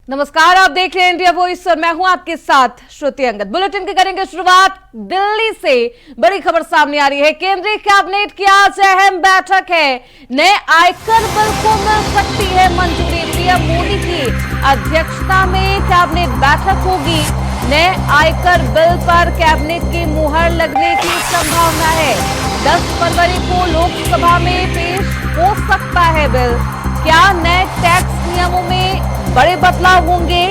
नमस्कार, आप देख रहे हैं इंडिया वॉइस और मैं हूं आपके साथ श्रुति अंगद। बुलेटिन की करेंगे शुरुआत दिल्ली से। बड़ी खबर सामने आ रही है। केंद्रीय कैबिनेट की आज अहम बैठक है। नए आयकर बिल को मिल सकती है मंजूरी। पीएम मोदी की अध्यक्षता में कैबिनेट बैठक होगी। नए आयकर बिल पर कैबिनेट की मुहर लगने की संभावना है। 10 फरवरी को लोकसभा में पेश हो सकता है बिल। क्या नए टैक्स नियमों में बड़े बदलाव होंगे?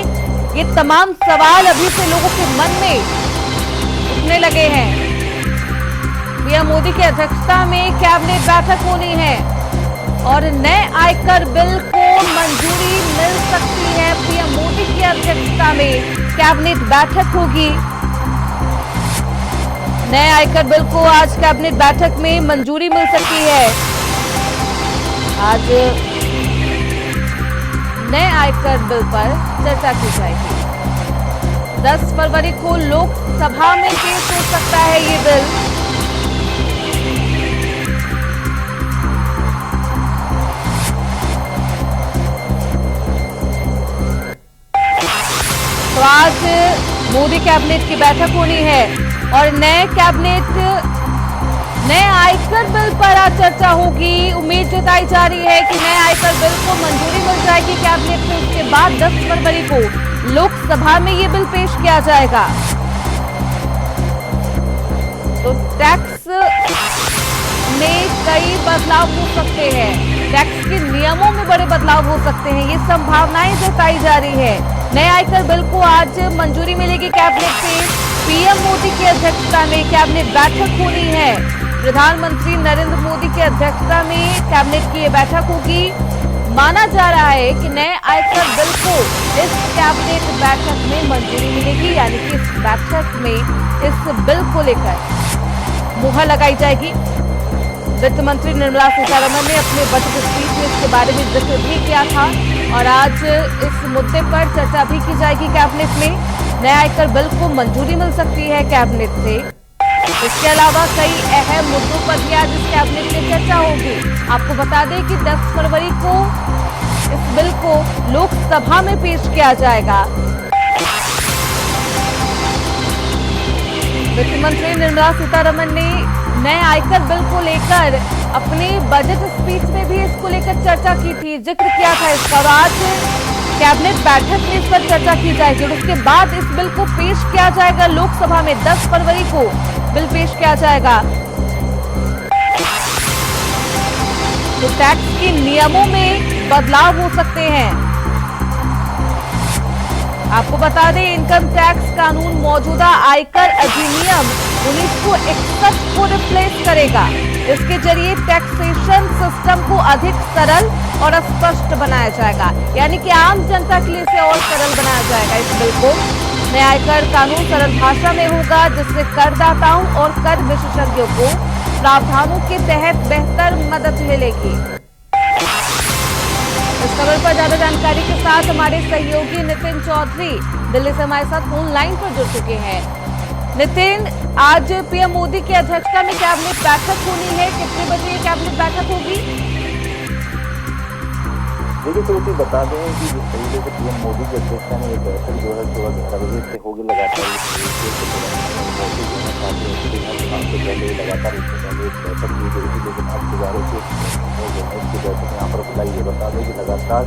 ये तमाम सवाल अभी से लोगों के मन में उठने लगे हैं। पीएम मोदी की अध्यक्षता में कैबिनेट बैठक होनी है और नए आयकर बिल को मंजूरी मिल सकती है। पीएम मोदी की अध्यक्षता में कैबिनेट बैठक होगी। नए आयकर बिल को आज कैबिनेट बैठक में मंजूरी मिल सकती है। आज नए आयकर बिल पर चर्चा की जाएगी। 10 फरवरी को लोकसभा में पेश हो सकता है ये बिल। तो आज मोदी कैबिनेट की बैठक होनी है और नए आयकर बिल पर आज चर्चा होगी। उम्मीद जताई जा रही है कि नए आयकर बिल को मंजूरी मिल जाएगी कैबिनेट से। उसके बाद 10 फरवरी को लोकसभा में ये बिल पेश किया जाएगा। तो टैक्स में कई बदलाव हो सकते हैं। टैक्स के नियमों में बड़े बदलाव हो सकते हैं, ये संभावनाएं जताई जा रही है। नए आयकर बिल को आज मंजूरी मिलेगी कैबिनेट से। पीएम मोदी की अध्यक्षता में कैबिनेट बैठक होनी है। प्रधानमंत्री नरेंद्र मोदी की अध्यक्षता में कैबिनेट की यह बैठक होगी। माना जा रहा है कि नए आयकर बिल को इस कैबिनेट बैठक में मंजूरी मिलेगी, यानी कि इस बैठक में इस बिल को लेकर मुहर लगाई जाएगी। वित्त मंत्री निर्मला सीतारमण ने अपने बजट स्पीच में इसके बारे में जिक्र भी किया था और आज इस मुद्दे पर चर्चा भी की जाएगी कैबिनेट में। नए आयकर बिल को मंजूरी मिल सकती है कैबिनेट से। इसके अलावा कई अहम मुद्दों पर भी आज इस कैबिनेट में चर्चा होगी। आपको बता दें कि 10 फरवरी को इस बिल को लोकसभा में पेश किया जाएगा। वित्त मंत्री निर्मला सीतारमण ने नए आयकर बिल को लेकर अपने बजट स्पीच में भी इसको लेकर चर्चा की थी, जिक्र किया था इसका। आज कैबिनेट बैठक में इस पर चर्चा की जाएगी और उसके बाद इस बिल को पेश किया जाएगा लोकसभा में। 10 फरवरी को बिल पेश किया जाएगा। तो टैक्स के नियमों में बदलाव हो सकते हैं। आपको बता दें, इनकम टैक्स कानून मौजूदा आयकर अधिनियम 1961 को रिप्लेस करेगा। इसके जरिए टैक्सेशन सिस्टम को अधिक सरल और स्पष्ट बनाया जाएगा, यानी कि आम जनता के लिए इसे और सरल बनाया जाएगा इस बिल को। नया आयकर कानून सरल भाषा में होगा, जिससे करदाताओं और कर विशेषज्ञों को प्रावधानों के तहत बेहतर मदद मिलेगी। इस खबर पर ज्यादा जानकारी के साथ हमारे सहयोगी नितिन चौधरी दिल्ली से हमारे साथ फोन लाइन पर जुड़ चुके हैं। नितिन, आज पीएम मोदी की अध्यक्षता में कैबिनेट बैठक होनी है। कितने बजे ये कैबिनेट बैठक होगी? देखिए तो बता दें कि जिस तरीके से पीएम मोदी की अध्यक्षता में ये बैठक जो है सुबह 11 बजे से होगी। लगातार पहले लगातार इससे पहले एक बैठक की गई थी, लेकिन अब दोबारा से इसकी बैठक यहाँ पर बुलाई। ये बता दें कि लगातार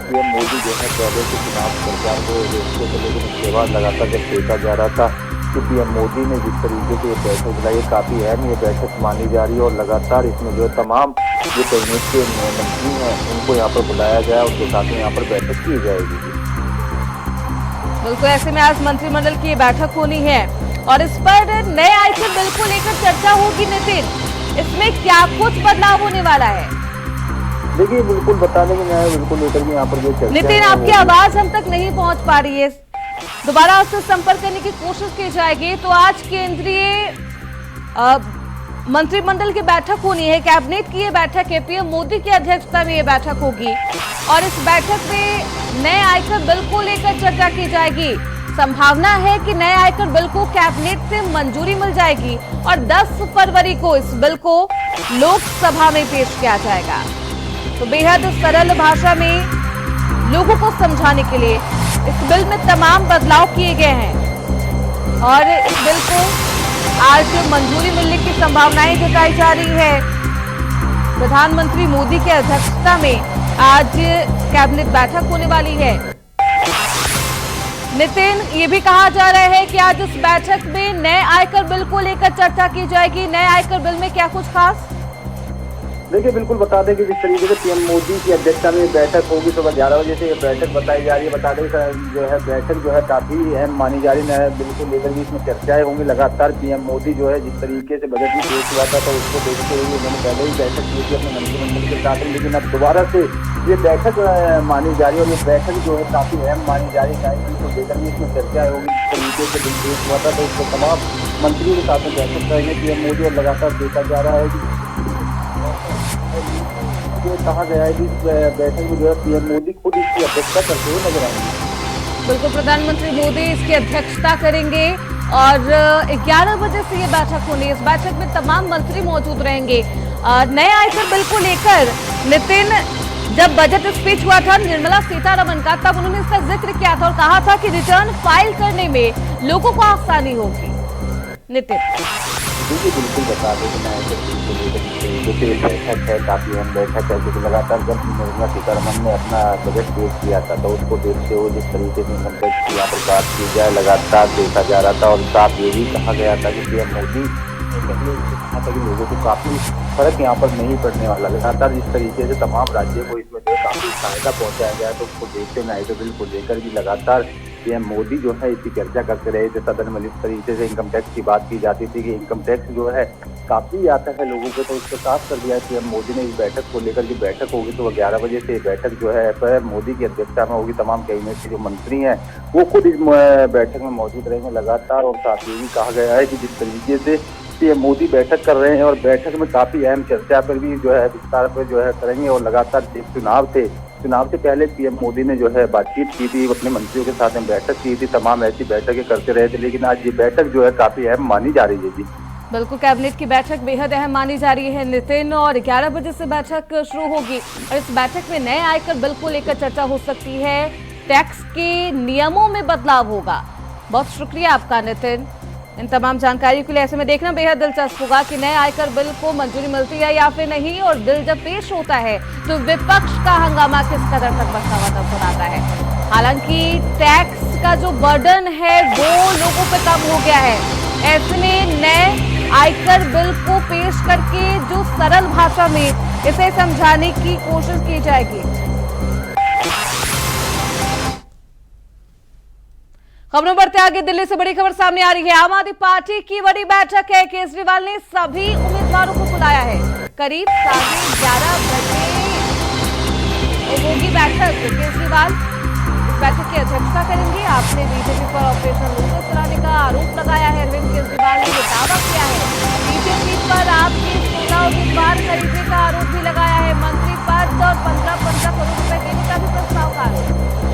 पीएम मोदी जो है पहले से चुनाव प्रचार को रोकते थे, लेकिन उसके बाद लगातार जब देखा जा रहा था कि पीएम मोदी ने जिस तरीके से ये बैठक बुलाई, ये काफी अहम ये बैठक मानी जा रही है और लगातार इसमें जो तमाम जो कैबिनेट के मंत्री हैं उनको यहाँ पर बुलाया गया, उनके साथ में यहाँ पर बैठक की जाएगी। बिल्कुल, ऐसे में आज मंत्रिमंडल की बैठक होनी है और इस पर नए आयकर बिल को लेकर चर्चा होगी। नितिन, इसमें क्या कुछ बदलाव होने वाला है? देखिए बिल्कुल बता देंगे, नया बिल्कुल लेकर के यहाँ पर जो चर्चा। नितिन, आपकी आवाज हम तक नहीं पहुंच पा रही है, दोबारा आपसे संपर्क करने की कोशिश की जाएगी। तो आज केंद्रीय मंत्रिमंडल की बैठक होनी है, कैबिनेट की ये बैठक है। पीएम मोदी की अध्यक्षता में ये बैठक होगी और इस बैठक में नए आयकर बिल को लेकर चर्चा की जाएगी। संभावना है कि नए आयकर बिल को कैबिनेट से मंजूरी मिल जाएगी और 10 फरवरी को इस बिल को लोकसभा में पेश किया जाएगा। तो बेहद सरल भाषा में लोगों को समझाने के लिए इस बिल में तमाम बदलाव किए गए हैं और इस बिल को आज मंजूरी मिलने की संभावनाएं जताई जा रही है। प्रधानमंत्री मोदी की अध्यक्षता में आज कैबिनेट बैठक होने वाली है। नितिन, ये भी कहा जा रहा है कि आज इस बैठक में नए आयकर बिल को लेकर चर्चा की जाएगी। नए आयकर बिल में क्या कुछ खास? देखिए, बिल्कुल बता दें कि जिस तरीके से पीएम मोदी की अध्यक्षता में बैठक होगी सुबह 11 बजे से ये बैठक बताई जा रही है। बता दें जो है बैठक जो है काफी अहम मानी जा रही है। बिल्कुल लेकर भी इसमें चर्चाएं होंगी लगातार। पीएम मोदी जो है जिस तरीके से बजट में पेश हुआ था तो उसको देखते हुए उन्होंने पहले ही बैठक की थी अपने मंत्रिमंडल के साथ, लेकिन अब दोबारा से ये बैठक मानी जा रही है और ये बैठक जो है काफी अहम मानी जा रही है। बिल्कुल लेकर भी इसमें चर्चाएं होगी। जिस तरीके से बिल पेश हुआ था तो उसको तमाम मंत्रियों के साथ में बैठक करेंगे पीएम मोदी और लगातार देखा जा रहा है कि जो कहा गया है कि बैठक में जो है पीएम मोदी खुद इसकी अध्यक्षता करते हुए नजर आएंगे। बिल्कुल, प्रधानमंत्री मोदी इसकी अध्यक्षता करेंगे और 11 बजे से ये बैठक होनी है। इस बैठक में तमाम मंत्री मौजूद रहेंगे। नए आयकर बिल को लेकर नितिन, जब बजट स्पीच हुआ था निर्मला सीतारमण का, तब उन्होंने इसका जिक्र किया था और कहा था कि रिटर्न फाइल करने में लोगों को आसानी होगी। नितिन, देखिए, बिल्कुल बता दें कि नए बिल को लेकर जैसे बैठक है काफी अहम बैठक है, क्योंकि लगातार जब निर्मला सीतारमण ने अपना बजट पेश किया था तो उसको देखते हुए जिस तरीके से इनकम टैक्स की यहाँ पर बात की जाए लगातार देखा जा रहा था और साथ ये भी कहा गया था कि पीएम मोदी कहा था कि लोगों को काफी फर्क यहाँ पर नहीं पड़ने वाला। लगातार जिस तरीके से तमाम राज्यों को इसमें जो काफी फायदा पहुंचाया गया तो उसको देखते नए बिल को लेकर भी लगातार पीएम मोदी जो है इसकी चर्चा करते रहे। जैसे सदन में जिस तरीके से इनकम टैक्स की बात की जाती थी कि इनकम टैक्स जो है काफी आता है लोगों को, तो उसको साफ कर दिया है पीएम मोदी ने। इस बैठक को लेकर की बैठक होगी तो 11 बजे से बैठक जो है पीएम मोदी की अध्यक्षता में होगी। तमाम कैबिनेट के जो मंत्री हैं वो खुद इस बैठक में मौजूद रहेंगे लगातार। और साथ ही भी कहा गया है कि जिस तरीके से पीएम मोदी बैठक कर रहे हैं और बैठक में काफी अहम चर्चा पर भी जो है विस्तार पर जो है करेंगे। और लगातार चुनाव से पहले पीएम मोदी ने जो है बातचीत की थी अपने मंत्रियों के साथ में, बैठक की थी, तमाम ऐसी बैठकें करते रहे थे, लेकिन आज ये बैठक जो है काफी अहम मानी जा रही है। जी बिल्कुल, कैबिनेट की बैठक बेहद अहम मानी जा रही है नितिन, और 11 बजे से बैठक शुरू होगी और इस बैठक में नए आयकर बिल को लेकर चर्चा हो सकती है। टैक्स के नियमों में बदलाव होगा। बहुत शुक्रिया आपका नितिन इन तमाम जानकारी के लिए। ऐसे में देखना बेहद दिलचस्प होगा कि नए आयकर बिल को मंजूरी मिलती है या फिर नहीं, और बिल जब पेश होता है तो विपक्ष का हंगामा किस कदर तक बढ़ता हुआ नजर आता है। हालांकि टैक्स का जो बर्डन है वो लोगों पे कम हो गया है। ऐसे में नए आयकर बिल को पेश करके जो सरल भाषा में इसे समझाने की कोशिश की जाएगी। खबरों बढ़ते आगे, दिल्ली से बड़ी खबर सामने आ रही है। आम आदमी पार्टी की बड़ी बैठक है। केजरीवाल ने सभी उम्मीदवारों को बुलाया है। करीब 11:30 बजे होगी बैठक। केजरीवाल इस बैठक की अध्यक्षता करेंगे। आपने बीजेपी पर ऑपरेशन लोटस चलाने का आरोप लगाया है। अरविंद केजरीवाल ने यह दावा किया है। बीजेपी पर आपके 16 उम्मीदवार खरीदने का आरोप भी लगाया है। मंत्री पद और 15 करोड़ रुपए देने का भी प्रस्ताव का आरोप।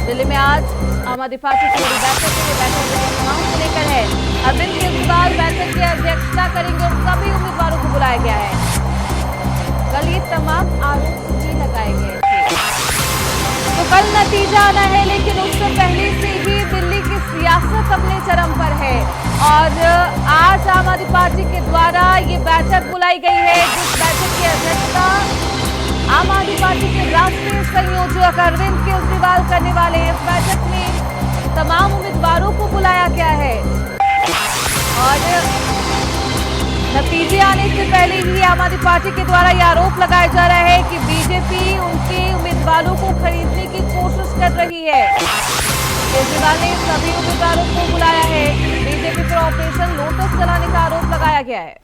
दिल्ली में आज आम आदमी पार्टी की बड़ी बैठक है। बैठक चुनाव को लेकर है। अरविंद केजरीवाल बैठक की अध्यक्षता करेंगे और सभी उम्मीदवारों को बुलाया गया है। कल ये तमाम आरोप भी लगाए गए थे। तो कल नतीजा आना है, लेकिन उससे पहले से ही दिल्ली की सियासत अपने चरम पर है और आज आम आदमी पार्टी के द्वारा ये बैठक बुलाई गई है, जिस बैठक की अध्यक्षता आम आदमी पार्टी के राष्ट्रीय संयोजक अरविंद केजरीवाल करने वाले हैं। इस बैठक में तमाम उम्मीदवारों को बुलाया गया है और नतीजे आने से पहले ही आम आदमी पार्टी के द्वारा यह आरोप लगाया जा रहा है कि बीजेपी उनके उम्मीदवारों को खरीदने की कोशिश कर रही है। केजरीवाल ने सभी उम्मीदवारों को बुलाया है। बीजेपी पर ऑपरेशन लोटस चलाने का आरोप लगाया गया है।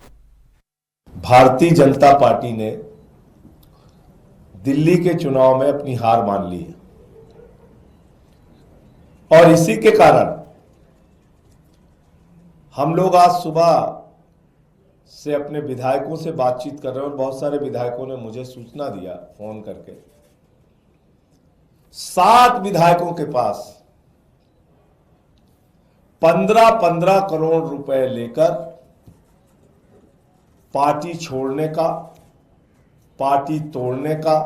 भारतीय जनता पार्टी ने दिल्ली के चुनाव में अपनी हार मान ली है और इसी के कारण हम लोग आज सुबह से अपने विधायकों से बातचीत कर रहे हैं और बहुत सारे विधायकों ने मुझे सूचना दिया फोन करके। 7 विधायकों के पास 15-15 करोड़ रुपए लेकर पार्टी छोड़ने का, पार्टी तोड़ने का,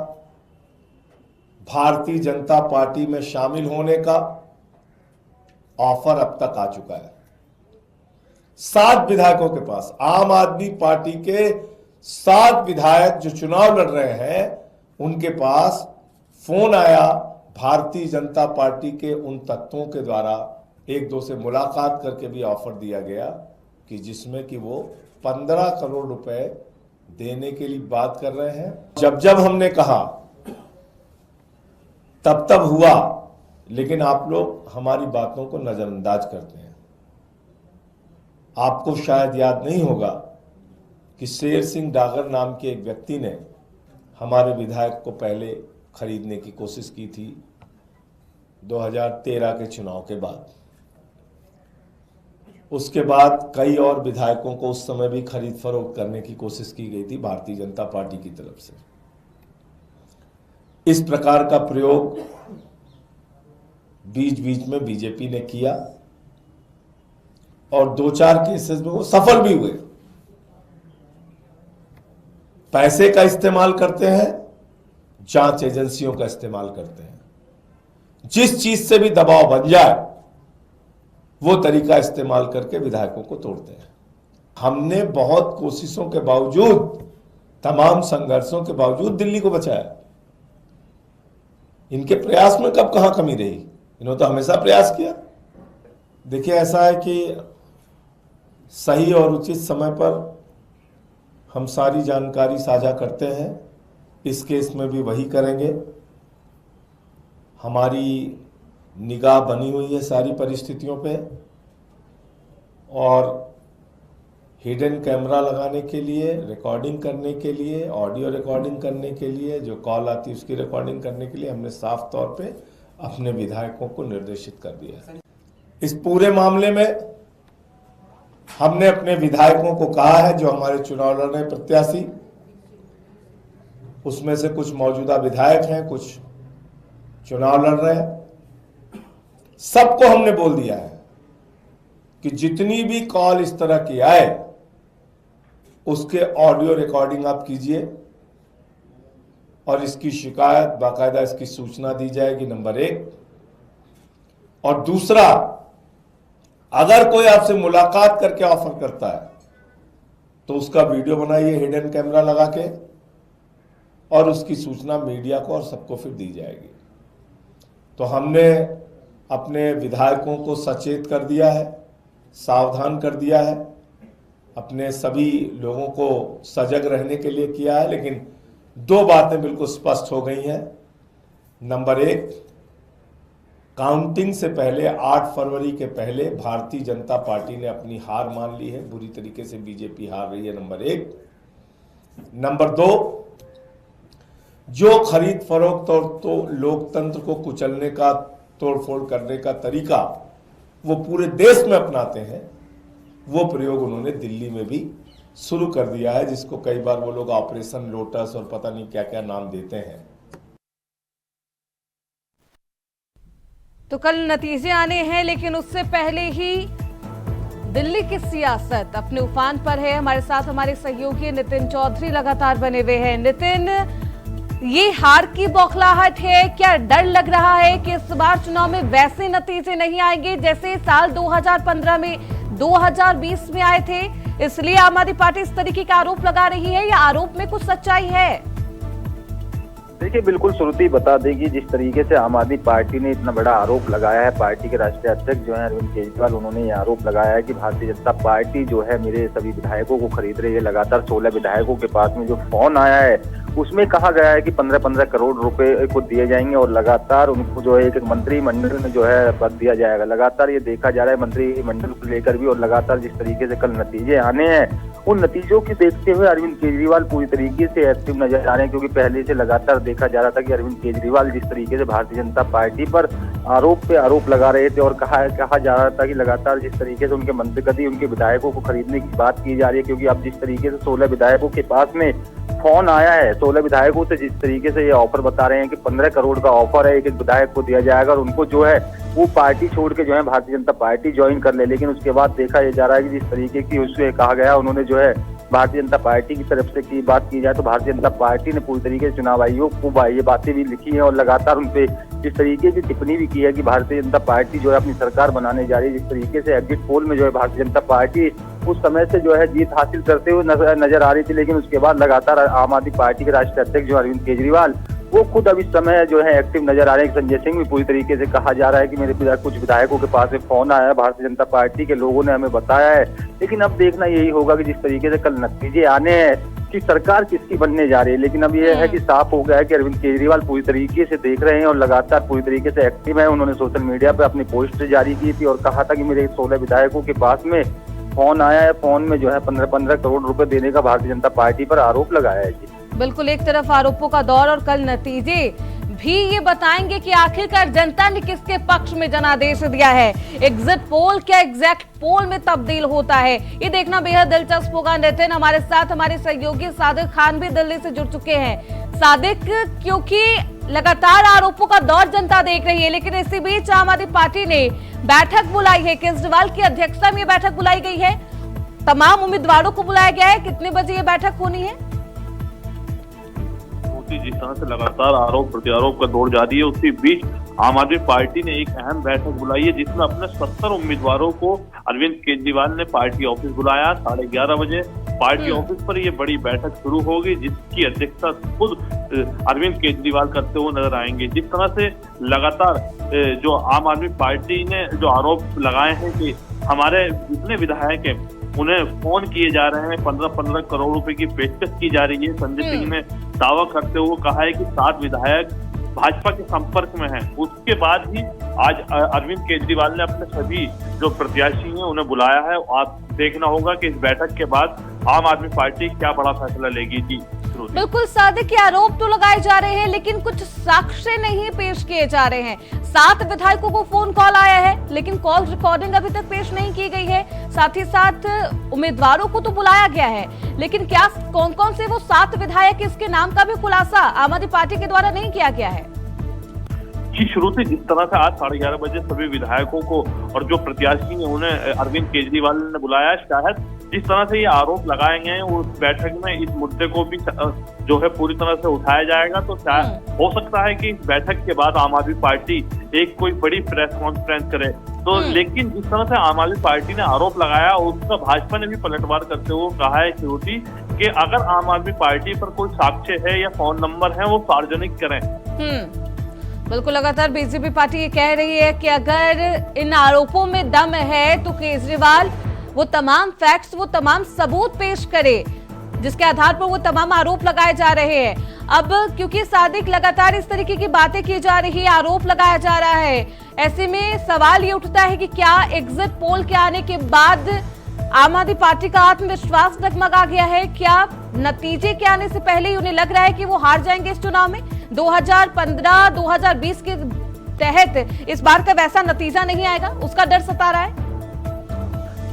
भारतीय जनता पार्टी में शामिल होने का ऑफर अब तक आ चुका है। 7 विधायकों के पास, आम आदमी पार्टी के 7 विधायक जो चुनाव लड़ रहे हैं, उनके पास फोन आया भारतीय जनता पार्टी के उन तत्वों के द्वारा, एक दो से मुलाकात करके भी ऑफर दिया गया कि जिसमें कि वो 15 करोड़ रुपए देने के लिए बात कर रहे हैं। जब जब हमने कहा तब तब हुआ, लेकिन आप लोग हमारी बातों को नजरअंदाज करते हैं। आपको शायद याद नहीं होगा कि शेर सिंह डागर नाम के एक व्यक्ति ने हमारे विधायक को पहले खरीदने की कोशिश की थी 2013 के चुनाव के बाद। उसके बाद कई और विधायकों को उस समय भी खरीद फरोख्त करने की कोशिश की गई थी भारतीय जनता पार्टी की तरफ से। इस प्रकार का प्रयोग बीच बीच में बीजेपी ने किया और 2-4 केसेस में वो सफल भी हुए। पैसे का इस्तेमाल करते हैं, जांच एजेंसियों का इस्तेमाल करते हैं। जिस चीज से भी दबाव बन जाए वो तरीका इस्तेमाल करके विधायकों को तोड़ते हैं। हमने बहुत कोशिशों के बावजूद, तमाम संघर्षों के बावजूद दिल्ली को बचाया। इनके प्रयास में कब कहां कमी रही? इन्होंने तो हमेशा प्रयास किया। देखिए, ऐसा है कि सही और उचित समय पर हम सारी जानकारी साझा करते हैं। इस केस में भी वही करेंगे। हमारी निगाह बनी हुई है सारी परिस्थितियों पे, और हिडन कैमरा लगाने के लिए, रिकॉर्डिंग करने के लिए, ऑडियो रिकॉर्डिंग करने के लिए, जो कॉल आती है उसकी रिकॉर्डिंग करने के लिए हमने साफ तौर पे अपने विधायकों को निर्देशित कर दिया है। इस पूरे मामले में हमने अपने विधायकों को कहा है, जो हमारे चुनाव लड़ रहे प्रत्याशी, उसमें से कुछ मौजूदा विधायक हैं, कुछ चुनाव लड़ रहे हैं, सबको हमने बोल दिया है कि जितनी भी कॉल इस तरह की आए उसके ऑडियो रिकॉर्डिंग आप कीजिए और इसकी शिकायत, बाकायदा इसकी सूचना दी जाएगी, नंबर 1। और दूसरा, अगर कोई आपसे मुलाकात करके ऑफर करता है तो उसका वीडियो बनाइए हिडन कैमरा लगा के, और उसकी सूचना मीडिया को और सबको फिर दी जाएगी। तो हमने अपने विधायकों को सचेत कर दिया है, सावधान कर दिया है, अपने सभी लोगों को सजग रहने के लिए किया है। लेकिन 2 बातें बिल्कुल स्पष्ट हो गई हैं। नंबर 1, काउंटिंग से पहले 8 फरवरी के पहले भारतीय जनता पार्टी ने अपनी हार मान ली है। बुरी तरीके से बीजेपी हार रही है, नंबर 1। नंबर 2, जो खरीद फरोख्त और तो लोकतंत्र को कुचलने का, तोड़फोड़ करने का तरीका वो पूरे देश में अपनाते हैं, वो प्रयोग उन्होंने दिल्ली में भी शुरू कर दिया है, जिसको कई बार वो लोग ऑपरेशन लोटस और पता नहीं क्या क्या नाम देते हैं। तो कल नतीजे आने हैं, लेकिन उससे पहले ही दिल्ली की सियासत अपने उफान पर है। हमारे साथ हमारे सहयोगी नितिन चौधरी लगातार बने हुए हैं। नितिन, ये हार की बौखलाहट है, क्या डर लग रहा है कि इस बार चुनाव में वैसे नतीजे नहीं आएंगे जैसे साल 2015 में, 2020 में आए थे, इसलिए आम आदमी पार्टी इस तरीके का आरोप लगा रही है, या आरोप में कुछ सच्चाई है? देखिए, बिल्कुल श्रुति बता देगी, जिस तरीके से आम आदमी पार्टी ने इतना बड़ा आरोप लगाया है, पार्टी के राष्ट्रीय अध्यक्ष जो है अरविंद केजरीवाल, उन्होंने ये आरोप लगाया है कि भारतीय जनता पार्टी जो है मेरे सभी विधायकों को खरीद रही है। लगातार 16 विधायकों के पास में जो फोन आया है उसमें कहा गया है कि 15-15 करोड़ रुपए को दिए जाएंगे और लगातार उनको जो है एक मंत्रिमंडल में जो है पद दिया जाएगा। लगातार ये देखा जा रहा है मंत्रिमंडल को लेकर भी, और लगातार जिस तरीके से कल नतीजे आने हैं उन नतीजों की देखते हुए अरविंद केजरीवाल पूरी तरीके से एक्टिव नजर आ रहे हैं, क्योंकि पहले से लगातार देखा जा रहा था कि अरविंद केजरीवाल जिस तरीके से भारतीय जनता पार्टी पर आरोप पे आरोप लगा रहे थे और कहा जा रहा था कि लगातार जिस तरीके से उनके मंत्री उनके विधायकों को खरीदने की बात की जा रही है, क्योंकि अब जिस तरीके से 16 विधायकों के पास में फोन आया है, 16 विधायकों से जिस तरीके से ये ऑफर बता रहे हैं कि 15 करोड़ का ऑफर है, एक एक विधायक को दिया जाएगा और उनको जो है वो पार्टी छोड़ के जो है भारतीय जनता पार्टी ज्वाइन कर ले। लेकिन उसके बाद देखा जा रहा है कि जिस तरीके की उससे कहा गया, उन्होंने जो है भारतीय जनता पार्टी की तरफ से की बात की जाए तो भारतीय जनता पार्टी ने पूरी तरीके से चुनाव आयोग को ये बातें भी लिखी हैं और लगातार उनपे इस तरीके की टिप्पणी भी की है कि भारतीय जनता पार्टी जो है अपनी सरकार बनाने जा रही है। जिस तरीके से एग्जिट पोल में जो है भारतीय जनता पार्टी उस समय से जो है जीत हासिल करते हुए नजर आ रही थी, लेकिन उसके बाद लगातार आम आदमी पार्टी के राष्ट्रीय अध्यक्ष जो अरविंद केजरीवाल वो खुद अब इस समय जो है एक्टिव नजर आ रहे हैं। संजय सिंह भी पूरी तरीके से कहा जा रहा है कि मेरे कुछ विधायकों के पास में फोन आया है, भारतीय जनता पार्टी के लोगों ने हमें बताया है। लेकिन अब देखना यही होगा कि जिस तरीके से कल नतीजे आने हैं कि सरकार किसकी बनने जा रही है। लेकिन अब यह है कि साफ हो गया है कि अरविंद केजरीवाल पूरी तरीके से देख रहे हैं और लगातार पूरी तरीके से एक्टिव है। उन्होंने सोशल मीडिया पर अपनी पोस्ट जारी की थी और कहा था कि मेरे 16 विधायकों के पास में फोन आया है, फोन में जो है 15-15 करोड़ रुपए देने का भारतीय जनता पार्टी पर आरोप लगाया है। जी बिल्कुल, एक तरफ आरोपों का दौर और कल नतीजे भी ये बताएंगे कि आखिरकार जनता ने किसके पक्ष में जनादेश दिया है। एग्जिट पोल क्या एग्जैक्ट पोल में तब्दील होता है, ये देखना बेहद दिलचस्प होगा। नितिन हमारे साथ हमारे सहयोगी सादिक खान भी दिल्ली से जुड़ चुके हैं। सादिक, क्योंकि लगातार आरोपों का दौर जनता देख रही है, लेकिन इसी बीच आम आदमी पार्टी ने बैठक बुलाई है। केजरीवाल की अध्यक्षता में ये बैठक बुलाई गई है, तमाम उम्मीदवारों को बुलाया गया है। कितने बजे ये बैठक होनी है? जिस तरह से लगातार आरोप प्रत्यारोप का दौर जारी है, उसी बीच आम आदमी पार्टी ने एक अहम बैठक बुलाई है जिसमें अपने 70 उम्मीदवारों को अरविंद केजरीवाल ने पार्टी ऑफिस बुलाया। 11:30 बजे पार्टी ऑफिस पर ये बड़ी बैठक शुरू होगी जिसकी अध्यक्षता खुद अरविंद केजरीवाल करते हुए नजर आएंगे। जिस तरह से लगातार जो आम आदमी पार्टी ने जो आरोप लगाए हैं कि हमारे जितने विधायक हैं उन्हें फोन किए जा रहे हैं, 15-15 करोड़ रुपए की पेशकश की जा रही है। संजय सिंह ने दावा करते हुए कहा है कि 7 विधायक भाजपा के संपर्क में हैं। उसके बाद ही आज अरविंद केजरीवाल ने अपने सभी जो प्रत्याशी हैं उन्हें बुलाया है। आप देखना होगा कि इस बैठक के बाद आम आदमी पार्टी क्या बड़ा फैसला लेगी। जी बिल्कुल सादिक, के आरोप तो लगाए जा रहे हैं लेकिन कुछ साक्ष्य नहीं पेश किए जा रहे हैं। 7 विधायकों को फोन कॉल आया है लेकिन कॉल रिकॉर्डिंग अभी तक पेश नहीं की गई है। साथ ही साथ उम्मीदवारों को तो बुलाया गया है, लेकिन क्या कौन कौन से वो 7 विधायक, इसके नाम का भी खुलासा आम आदमी पार्टी के द्वारा नहीं किया गया है। जी शुरू से जिस तरह से आज 11:30 बजे सभी विधायकों को और जो प्रत्याशी हैं उन्हें अरविंद केजरीवाल ने बुलाया, शायद जिस तरह से ये आरोप लगाए गए हैं उस बैठक में इस मुद्दे को भी जो है पूरी तरह से उठाया जाएगा। तो शायद हो सकता है कि इस बैठक के बाद आम आदमी पार्टी एक कोई बड़ी प्रेस कॉन्फ्रेंस करे। तो लेकिन जिस तरह से आम आदमी पार्टी ने आरोप लगाया उसका भाजपा ने भी पलटवार करते हुए कहा है श्रुति कि अगर आम आदमी पार्टी पर कोई साक्ष्य है या फोन नंबर है वो सार्वजनिक करें। बिल्कुल, लगातार बीजेपी पार्टी ये कह रही है कि अगर इन आरोपों में दम है तो केजरीवाल वो तमाम फैक्ट्स, वो तमाम सबूत पेश करे जिसके आधार पर वो तमाम आरोप लगाए जा रहे हैं। अब क्योंकि सादिक लगातार इस तरीके की बातें की जा रही है, आरोप लगाया जा रहा है, ऐसे में सवाल ये उठता है कि क्या एग्जिट पोल के आने के बाद आम आदमी पार्टी का आत्मविश्वास डगमगा गया है? क्या नतीजे के आने से पहले ही उन्हें लग रहा है कि वो हार जाएंगे इस चुनाव में? 2015-2020 के तहत इस बार का वैसा नतीजा नहीं आएगा, उसका डर सता रहा है।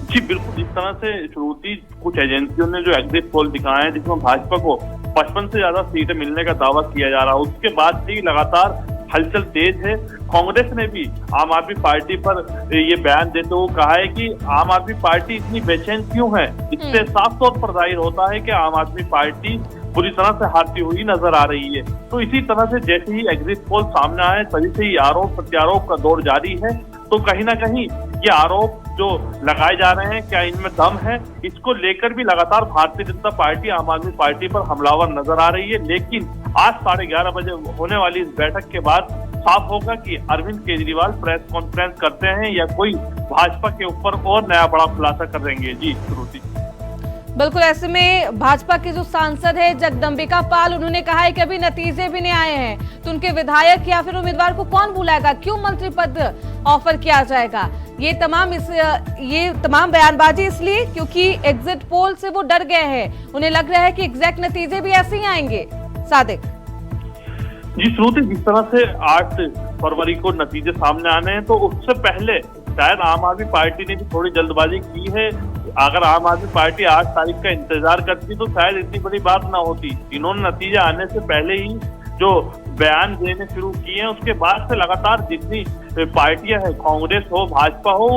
जी बिल्कुल, जिस तरह से श्रुति कुछ एजेंसियों ने जो एग्जिट पोल दिखाए हैं जिसमें भाजपा को 55 से ज्यादा सीटें मिलने का दावा किया जा रहा है, उसके बाद से लगातार हलचल तेज है। कांग्रेस ने भी आम आदमी पार्टी पर ये बयान देते हुए कहा है कि आम आदमी पार्टी इतनी बेचैन क्यों है। इससे साफ तौर पर जाहिर होता है कि आम आदमी पार्टी पूरी तरह से हारती हुई नजर आ रही है। तो इसी तरह से जैसे ही एग्जिट पोल सामने आए तभी से ही आरोप प्रत्यारोप का दौर जारी है। तो कहीं ना कहीं ये आरोप जो लगाए जा रहे हैं क्या इनमें दम है, इसको लेकर भी लगातार भारतीय जनता पार्टी आम आदमी पार्टी पर हमलावर नजर आ रही है। लेकिन आज 11:30 बजे होने वाली इस बैठक के बाद साफ होगा कि अरविंद केजरीवाल प्रेस कॉन्फ्रेंस करते हैं या कोई भाजपा के ऊपर और नया बड़ा खुलासा कर देंगे। जी श्रुति, बिल्कुल, ऐसे में भाजपा के जो सांसद है जगदम्बिका पाल, उन्होंने कहा है कि अभी नतीजे भी नहीं आए हैं तो उनके विधायक या फिर उम्मीदवार को कौन बुलाएगा, क्यों मंत्री पद ऑफर किया जाएगा। ये तमाम बयानबाजी इसलिए क्योंकि एग्जिट पोल से वो डर गए हैं, उन्हें लग रहा है कि एग्जैक्ट नतीजे भी ऐसे ही आएंगे। सादिक जी श्रुति, जिस तरह से 8 फरवरी को नतीजे सामने आने हैं तो उससे पहले शायद आम आदमी पार्टी ने भी थोड़ी जल्दबाजी की है। अगर आम आदमी पार्टी 8 तारीख का इंतजार करती तो शायद इतनी बड़ी बात ना होती। इन्होंने नतीजे आने से पहले ही जो बयान देने शुरू किए हैं उसके बाद से लगातार जितनी पार्टियां हैं, कांग्रेस हो भाजपा हो,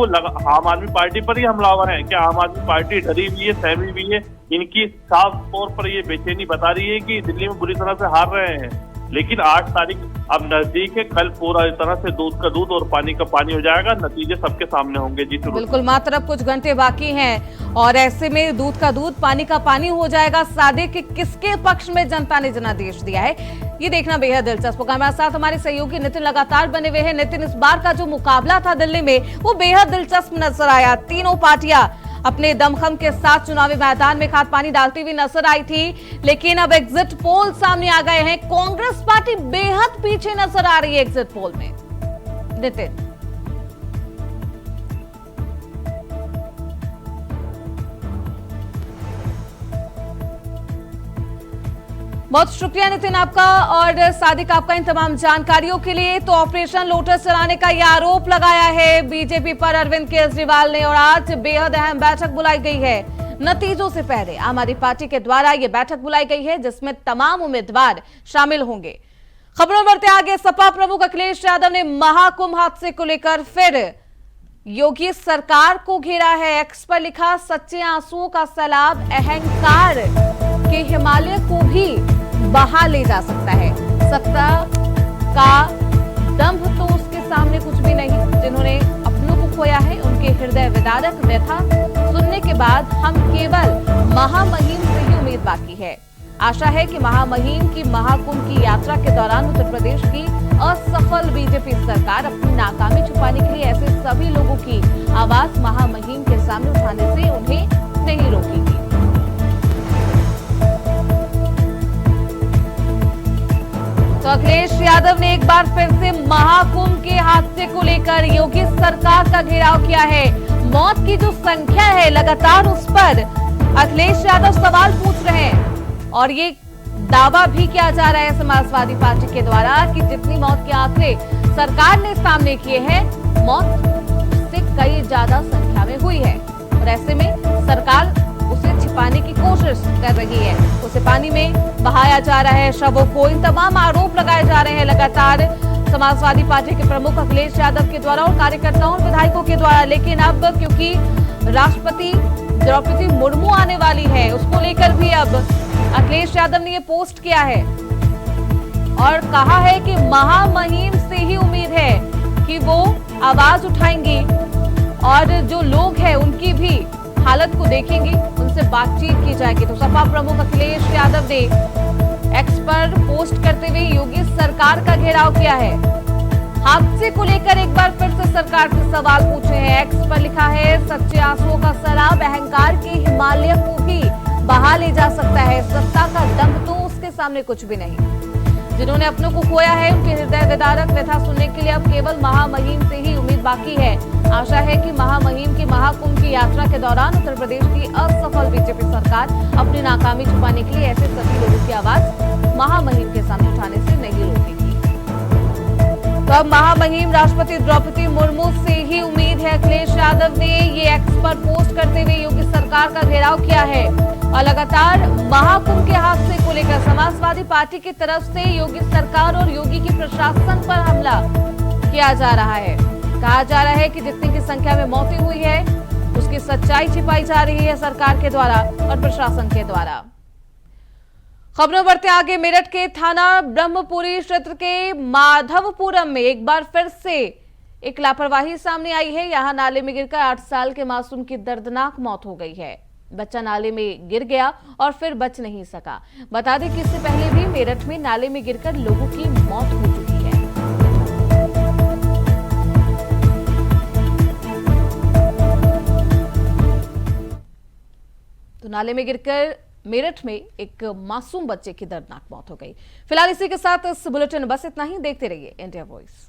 आम आदमी पार्टी पर ही हमलावर है। क्या आम आदमी पार्टी डरी हुई है, सहमी हुई है इनकी साफ तौर पर ये बेचैनी बता रही है कि दिल्ली में बुरी तरह से हार रहे हैं। लेकिन 8 तारीख अब नजदीक है, कल पूरा इस तरह से दूध का दूध और पानी का पानी हो जाएगा, नतीजे सबके सामने होंगे। जी बिल्कुल, मात्र अब कुछ घंटे बाकी हैं और ऐसे में दूध का दूध पानी का पानी हो जाएगा। सादे के किसके पक्ष में जनता ने जनादेश दिया है, ये देखना बेहद दिलचस्प होगा। हमारे साथ हमारे सहयोगी नितिन लगातार बने हुए हैं। नितिन, इस बार का जो मुकाबला था दिल्ली में वो बेहद दिलचस्प नजर आया। तीनों पार्टियां अपने दमखम के साथ चुनावी मैदान में खाद पानी डालती हुई नजर आई थी, लेकिन अब एग्जिट पोल सामने आ गए हैं। कांग्रेस पार्टी बेहद पीछे नजर आ रही है एग्जिट पोल में। नितिन, बहुत शुक्रिया नितिन आपका और सादिक आपका इन तमाम जानकारियों के लिए। तो ऑपरेशन लोटस चलाने का यह आरोप लगाया है बीजेपी पर अरविंद केजरीवाल ने और आज बेहद अहम बैठक बुलाई गई है। नतीजों से पहले आम आदमी पार्टी के द्वारा यह बैठक बुलाई गई है जिसमें तमाम उम्मीदवार शामिल होंगे। खबरों बढ़ते आगे, सपा प्रमुख अखिलेश यादव ने महाकुंभ हादसे को लेकर फिर योगी सरकार को घेरा है। एक्स पर लिखा, सच्चे आंसुओं का सैलाब अहंकार के हिमालय को भी बहा ले जा सकता है। सत्ता का दंभ तो उसके सामने कुछ भी नहीं। जिन्होंने अपनों को खोया है उनके हृदय विदारक व्यथा सुनने के बाद हम केवल महामहिम से ही उम्मीद बाकी है। आशा है कि महामहिम की महाकुंभ की यात्रा के दौरान उत्तर प्रदेश की असफल बीजेपी सरकार अपनी नाकामी छुपाने के लिए ऐसे सभी लोगों की आवाज महामहिम के सामने उठाने से उन्हें नहीं रोकेगी। तो अखिलेश यादव ने एक बार फिर से महाकुंभ के हादसे को लेकर योगी सरकार का घेराव किया है। मौत की जो संख्या है लगातार उस पर अखिलेश यादव सवाल पूछ रहे हैं और ये दावा भी किया जा रहा है समाजवादी पार्टी के द्वारा कि जितनी मौत के आंकड़े सरकार ने सामने किए हैं, मौत से कई ज्यादा संख्या में हुई है और ऐसे में सरकार उसे छिपाने की कोशिश कर रही है। उसे पानी में बहाया जा रहा है शवों को। इन तमाम आरोप लगाए जा रहे हैं लगातार समाजवादी पार्टी के प्रमुख अखिलेश यादव के द्वारा और कार्यकर्ताओं और विधायकों के द्वारा। लेकिन अब क्योंकि राष्ट्रपति द्रौपदी मुर्मू आने वाली है, उसको लेकर भी अब अखिलेश यादव ने ये पोस्ट किया है और कहा है कि महामहिम से ही उम्मीद है कि वो आवाज उठाएंगी और जो लोग हैं उनकी भी हालत को देखेंगी, उनसे बातचीत की जाएगी। तो सपा प्रमुख अखिलेश यादव ने एक्स पर पोस्ट करते हुए योगी सरकार का घेराव किया है। हादसे को लेकर एक बार फिर से सरकार से सवाल पूछे हैं। एक्स पर लिखा है, सच्चे आंसुओं का सैलाब अहंकार के हिमालय को भी बहा ले जा सकता है। सत्ता का दम तो उसके सामने कुछ भी नहीं। जिन्होंने अपनों को खोया है उनके हृदय विदारक व्यथा सुनने के लिए अब केवल महामहिम से ही उम्मीद बाकी है। आशा है कि महामहिम की महाकुंभ की यात्रा के दौरान उत्तर प्रदेश की असफल बीजेपी सरकार अपनी नाकामी छुपाने के लिए ऐसे सभी लोगों की आवाज महामहिम के सामने उठाने से नहीं रोकेगी। तो अब महामहिम राष्ट्रपति द्रौपदी मुर्मू से ही उम्मीद है। अखिलेश यादव ने ये एक्स पर पोस्ट करते हुए योगी सरकार का घेराव किया है और लगातार महाकुंभ के हादसे को लेकर समाजवादी पार्टी की तरफ से योगी सरकार और योगी की प्रशासन पर हमला किया जा रहा है। कहा जा रहा है कि जितनी की संख्या में मौतें हुई है उसकी सच्चाई छिपाई जा रही है सरकार के द्वारा और प्रशासन के द्वारा। खबरों बढ़ते आगे, मेरठ के थाना ब्रह्मपुरी क्षेत्र के माधवपुरम में एक बार फिर से एक लापरवाही सामने आई है। यहां नाले में गिरकर 8 साल के मासूम की दर्दनाक मौत हो गई है। बच्चा नाले में गिर गया और फिर बच नहीं सका। बता दें कि इससे पहले भी मेरठ में नाले में गिरकर लोगों की मौत हो चुकी है। तो नाले में गिरकर मेरठ में एक मासूम बच्चे की दर्दनाक मौत हो गई। फिलहाल इसी के साथ इस बुलेटिन बस इतना ही। देखते रहिए इंडिया वॉइस।